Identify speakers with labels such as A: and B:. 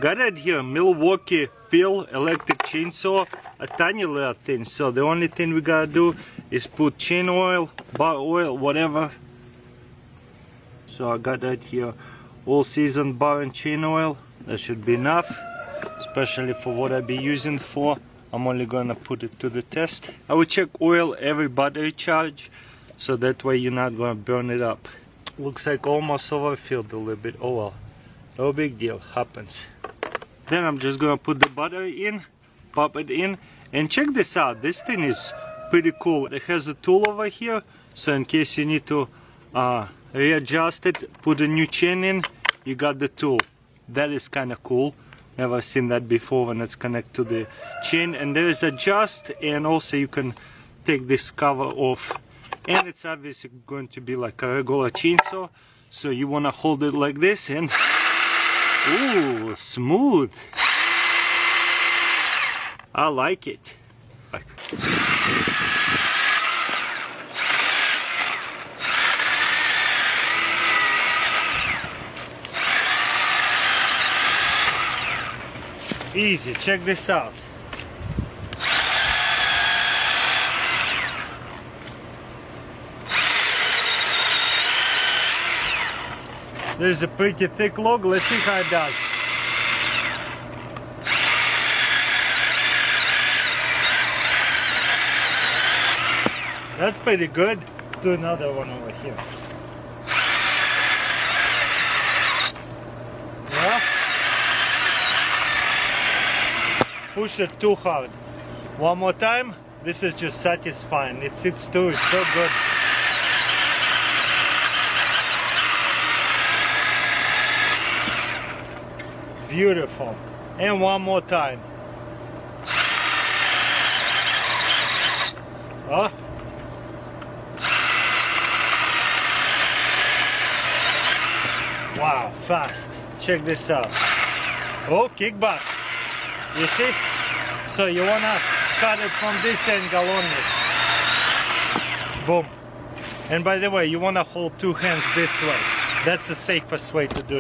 A: Got it here, Milwaukee Phil electric chainsaw, a tiny little thing. So the only thing we gotta do is put chain oil, bar oil, whatever. So I got that here, all season bar and chain oil. That should be enough, especially for what I be using for. I'm only gonna put it to the test. I will check oil every battery charge, so that way you're not gonna burn it up. Looks like almost overfilled a little bit. Oh well, no big deal, happens. Then I'm just gonna put the battery in, pop it in, and check this out. This thing is pretty cool. It has a tool over here, so in case you need to readjust it, put a new chain in, you got the tool. That is kind of cool. Never seen that before when it's connected to the chain. And there is adjust, and also you can take this cover off. And it's obviously going to be like a regular chainsaw, so you want to hold it like this and ooh, smooth. I like it. Easy, check this out. There's a pretty thick log. Let's see how it does. That's pretty good. Let's do another one over here. Yeah. Push it too hard. One more time. This is just satisfying. It sits too. It's so good. Beautiful. And one more time. Oh. Wow, fast. Check this out. Oh, kickback. You see? So you wanna cut it from this angle only. Boom. And by the way, you wanna hold two hands this way. That's the safest way to do it.